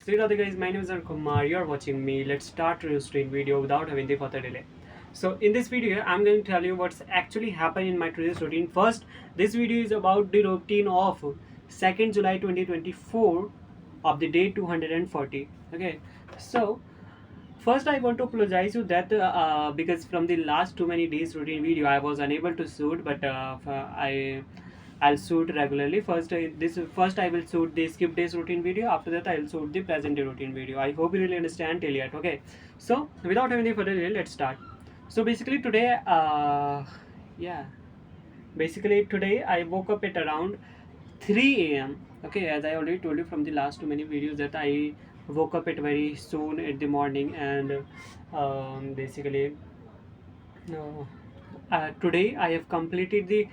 So you know guys, my name is Arun Kumar. You're watching me. Let's start to stream video without having the further delay. So in this video, I'm going to tell you what's actually happened in my today's routine. First, this video is about the routine of 2nd July 2024 of the day 240. Okay, so first I want to apologize you that because from the last too many days routine video I was unable to shoot, but I'll shoot regularly. First I will shoot the skip days routine video. After that I will shoot the present day routine video. I hope you really understand till yet. Okay, so without any further delay, let's start. So basically today, yeah, basically today I woke up at around 3 a.m. Okay, as I already told you from the last too many videos that I woke up at very soon at the morning, and basically today I have completed the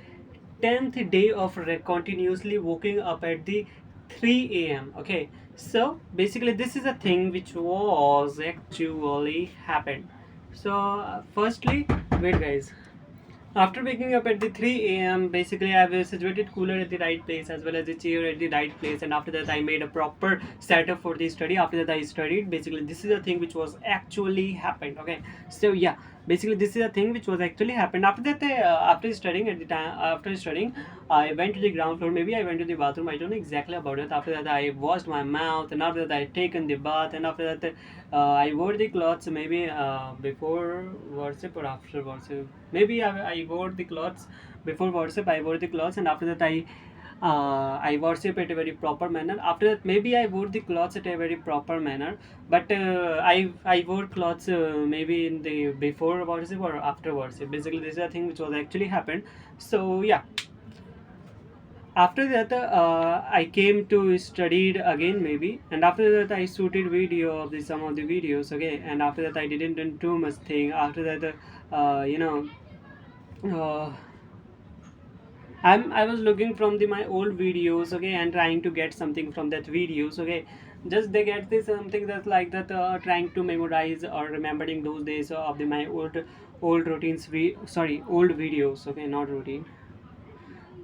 10th day of continuously waking up at the 3 a.m. Okay, so basically this is a thing which was actually happened. So firstly, wait guys, after waking up at the 3 a.m., basically I have situated cooler at the right place as well as the chair at the right place, and after that I made a proper setup for the study. After that I studied. Basically, this is a thing which was actually happened. Okay, so yeah, basically this is a thing which was actually happened. After that, after studying, I went to the ground floor. Maybe I went to the bathroom. I don't know exactly about it. After that, I washed my mouth, and after that I taken the bath, and after that I wore the clothes. Maybe before worship or after worship. Maybe I wore the clothes before worship. I wore the clothes, and after that I worship at a very proper manner. After that, maybe I wore the clothes at a very proper manner. But I wore clothes maybe in the before worship or after worship. Basically, this is a thing which was actually happened. So yeah, after that I came to studied again maybe, and after that I shooted video of the some of the videos. Okay, and after that I didn't do too much thing. After that uh, I was looking from the my old videos, okay, and trying to get something from that videos, okay. Just they get this something that's like that, trying to memorize or remembering those days of the my old routines. Old videos, okay, not routine.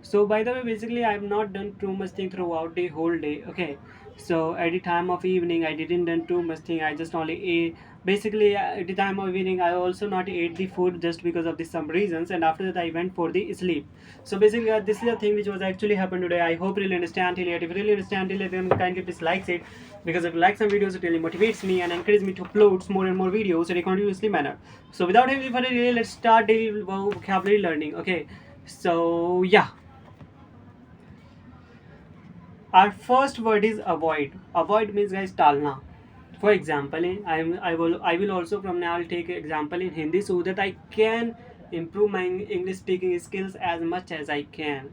So by the way, basically I have not done too much thing throughout the whole day. Okay, so at the time of evening I didn't done too much thing. I just only ate. Basically at the time of evening I also not ate the food just because of the some reasons, and after that I went for the sleep. So basically this is a thing which was actually happened today. I hope you really understand till yet. If you really understand till yet, then kindly please like it, because if you like some videos it really motivates me and encourages me to upload more and more videos in a continuously manner. So without any further delay, let's start the vocabulary learning. Okay, so yeah, our first word is avoid. Avoid means guys talna. For example, I will also from now I'll take example in Hindi so that I can improve my English speaking skills as much as I can.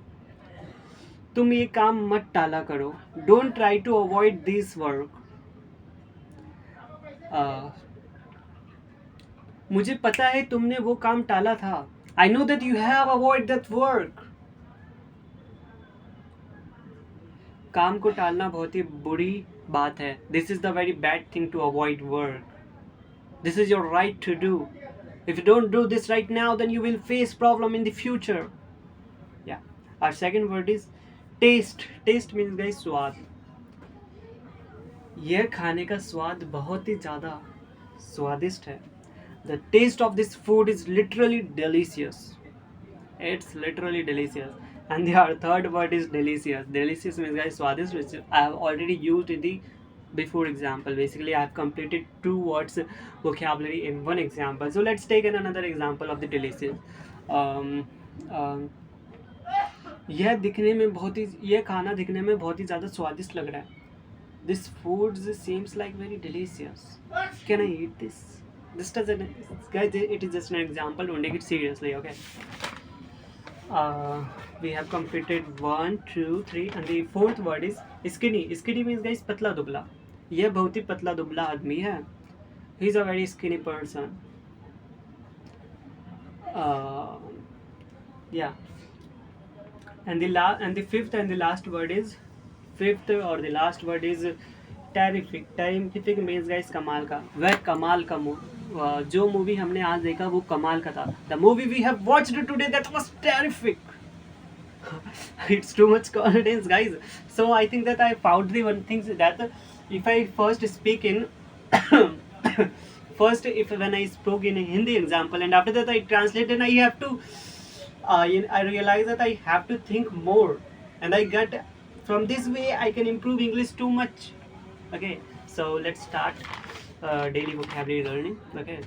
तुम ये काम मत टाला करो. Don't try to avoid this work. uh, मुझे पता है तुमने वो काम टाला था. I know that you have avoid that work. काम को टालना बहुत ही बुरी बात है. This is the very bad thing to avoid work. This is your right to do. If you don't do this right now, then you will face problem in the future. Yeah. Our second word is taste. Taste means guys स्वाद. यह खाने का स्वाद बहुत ही ज़्यादा स्वादिष्ट है. The taste of this food is literally delicious. It's literally delicious. And our third word is delicious. Delicious means guys swadist, which I have already used in the before example. Basically I have completed two words vocabulary in one example. So let's take another example of the delicious. um, um, यह खाना दिखने में बहुत ही ज़्यादा स्वादिष्ट लग रहा है. This food seems like very delicious. Can I eat this? This doesn't, guys, it is just an example. Don't take it seriously, okay? We have completed 1, 2, 3, and the fourth word is skinny. Skinny means guys पतला दुबला. यह बहुत ही पतला दुबला आदमी है. He is a very skinny person. uh, yeah. And the fifth and the last word is terrific. Terrific means guys कमाल का. वह कमाल का जो मूवी हमने आज देखा वो कमाल का था. The movie we have watched today, that was terrific. It's too much confidence guys. So I think that I found the one thing that if I first speak in first if when I spoke in a Hindi example and after that I translate, and I have to I realize that I have to think more, and I get from this way I can improve English too much. Okay, so let's start daily vocabulary learning. Okay,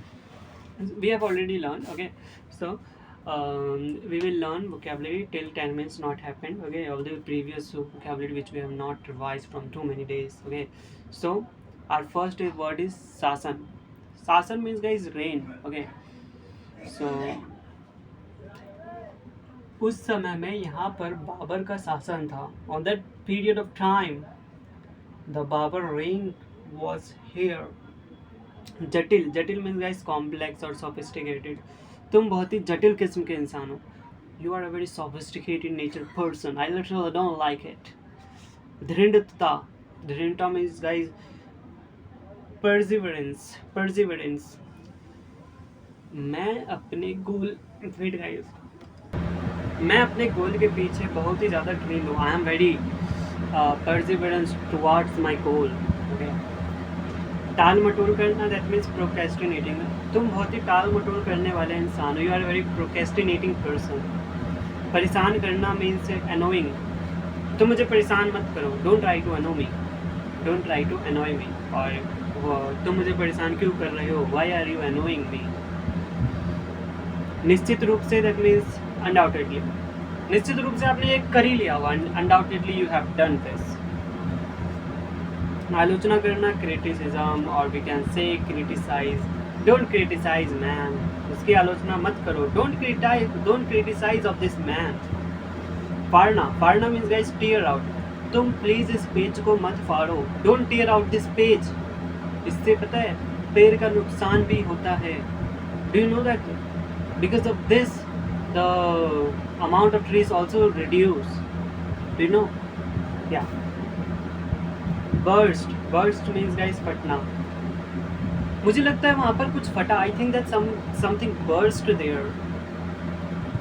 we have already learned. Okay, so we will learn vocabulary till 10 minutes not happened. Okay, all the previous vocabulary which we have not revised from too many days. Okay, so our first word is sasan. Sasan means guys rain. Okay, so उस समय में यहाँ पर बाबर का शासन था. On that period of time the Babar reign was here. जटिल, जटिल मीन्स गाइस कॉम्प्लेक्स और सोफिस्टिकेटेड. तुम बहुत ही जटिल किस्म के इंसान हो. You are a very sophisticated nature person. I literally don't like it. दृढ़ता, दृढ़ता मीन्स गाइस परसिवरेंस, परसिवरेंस. मैं अपने गोल, वेट गाइस, मैं अपने गोल के पीछे बहुत ही ज़्यादा ड्रीम हूँ. I am very perseverance towards my goal. Okay, टाल मटोल करना, दैट मीन्स प्रोक्रेस्टिनेटिंग. तुम बहुत ही टाल मटोल करने वाले इंसान हो. You are very procrastinating person. परेशान करना मीन्स अनोइंग. तुम मुझे परेशान मत करो. डोंट ट्राई टू अनो मी, डोंट ट्राई टू अनोय मी. और तुम मुझे परेशान क्यों कर रहे हो? वाई आर यू अनोइंग मी? निश्चित रूप से, दैट मीन्स अनडाउटेडली. निश्चित रूप से आपने ये कर ही लिया हुआ. Undoubtedly you have done this. आलोचना करना, क्रिटिसिज्म, और we can say criticize. Don't criticize man. उसकी आलोचना मत करो. Don't criticize of this man. फाड़ना, फाड़ना मीन्स गाइस टीयर आउट. तुम प्लीज इस पेज को मत फाड़ो. Don't tear out this page. इससे पता है पेड़ का नुकसान भी होता है. Do you know that? Because of this the amount of trees also reduce. Do you know? या बर्स्ट, बर्स्ट मीन्स गाइस फटना. मुझे लगता है वहाँ पर कुछ फटा. I think that something burst there.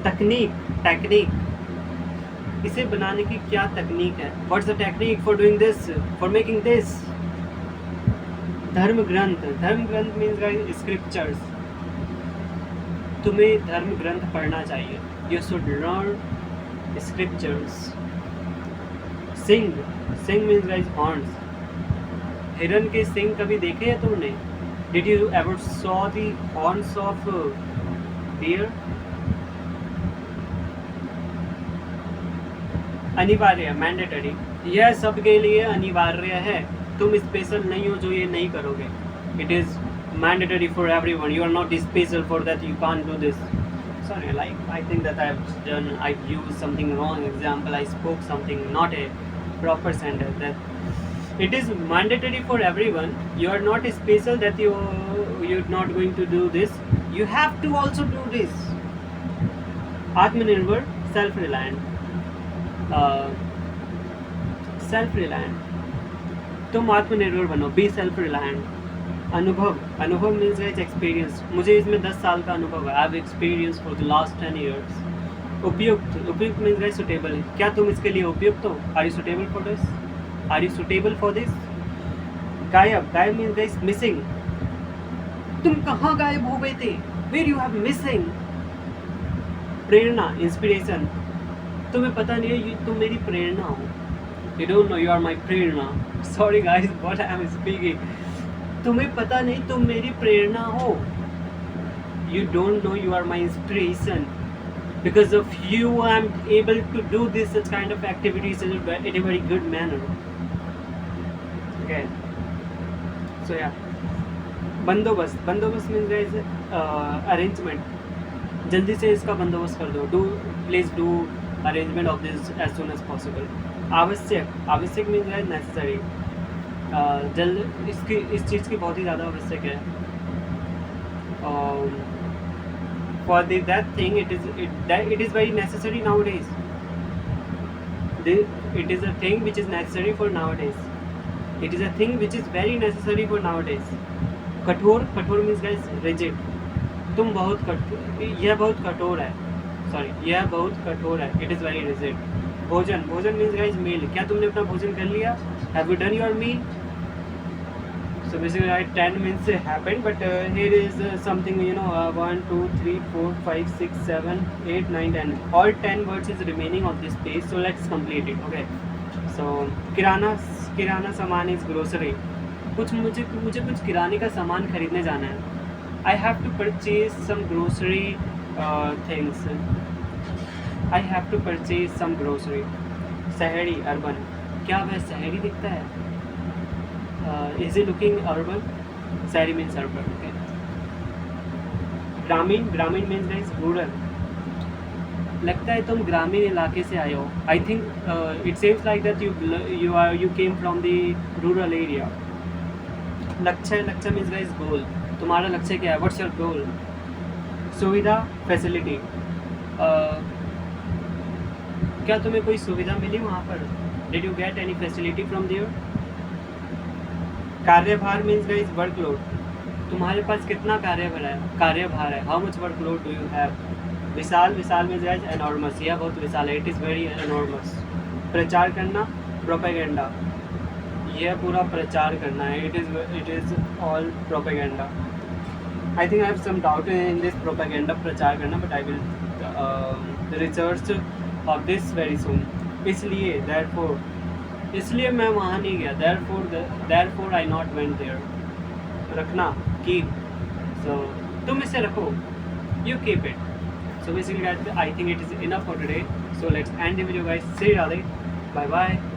तकनीक, टेक्निक. इसे बनाने की क्या तकनीक है? What's the technique for doing this, for making this? धर्म ग्रंथ, धर्म ग्रंथ मीन्स गाइस स्क्रिप्चर्स. तुम्हें धर्म ग्रंथ पढ़ना चाहिए. You should learn scriptures. सिंग, सिंग मीन्स गाइस हॉर्न्स. हिरन के सिंग कभी देखे हैं तुमने? Did you ever saw the horns of deer? अनिवार्य, मैंडेटरी. यह सबके लिए अनिवार्य है. तुम स्पेशल नहीं हो जो ये नहीं करोगे. It is mandatory for everyone. You are not special for that. You can't do this. Sorry, like I think that I've used something wrong example. I spoke something not a proper sentence. That it is mandatory for everyone. You are not special that you're not going to do this. You have to also do this. आत्मनिर्भर, self reliant, self reliant. तुम आत्मनिर्भर बनो. Be self reliant. अनुभव, अनुभव means guys experience. मुझे इसमें 10 साल का अनुभव है. I have experience for the last 10 years. उपयुक्त, उपयुक्त मीन्स गाइस सुटेबल. क्या तुम इसके लिए उपयुक्त हो? Are you suitable for this? Are you suitable for this? गायब, गायब मीन्स गाइस मिसिंग. तुम कहाँ गायब हो गए थे? Where you have missing. प्रेरणा, इंस्पिरेशन. तुम्हें पता नहीं है तुम मेरी प्रेरणा हो. You don't know you are my प्रेरणा. Sorry guys what I am speaking. तुम्हें पता नहीं तुम मेरी प्रेरणा हो. You don't know you are my inspiration. Because of you I am able to do this such kind of activities in a very good manner. Okay, so yeah. बंदोबस्त, बंदोबस्त means guys arrangement. जल्दी से इसका बंदोबस्त कर दो. Please do arrangement of this as soon as possible. आवश्यक, आवश्यक means guys necessary. जल्द इस चीज़ की बहुत ही ज़्यादा आवश्यक है. For that thing it is very necessary nowadays. It is a thing which is necessary for nowadays. It is a thing which is very necessary for nowadays. कठोर, कठोर means guys rigid. तुम बहुत यह बहुत कठोर है. Sorry, यह बहुत कठोर है. It is very rigid. भोजन, भोजन means guys meal. क्या तुमने अपना भोजन कर लिया? Have you done your meal? So basically, 10 minutes happened, but here is something, 1, 2, 3, 4, 5, 6, 7, 8, 9, 10. All 10 words is remaining on this page. So let's complete it. Okay. So किराना सामान is grocery. मुझे कुछ किराने का सामान खरीदने जाना है. I have to purchase some grocery things. I have to purchase some grocery. शहरी, अर्बन. क्या वह शहरी दिखता है? Is he looking urban? Shahri means urban. Okay. ग्रामीण means guys rural. लगता है तुम ग्रामीण इलाके से आए हो. I think it seems like that you came from the rural area. लक्ष्य means guys goal. तुम्हारा लक्ष्य क्या है? What's your goal? सुविधा, फैसिलिटी. क्या तुम्हें कोई सुविधा मिली वहाँ पर? Did you get any facility from there? कार्यभार मीन्स गाइस वर्कलोड. तुम्हारे पास कितना कार्यभार है? How much workload do you have? विशाल मीन्स गाइस एनॉर्मस. यह बहुत विशाल है. It is very enormous. प्रचार करना, प्रोपेगेंडा. यह पूरा प्रचार करना है. It is all propaganda. I think I have some doubt in this propaganda, प्रचार करना, but I will research of this very soon. इसलिए मैं वहाँ नहीं गया. therefore I not went there. रखना, keep. So तुम इसे रखो. You keep it. So basically guys, I think it is enough for today. So let's end the video guys. See you. Bye bye.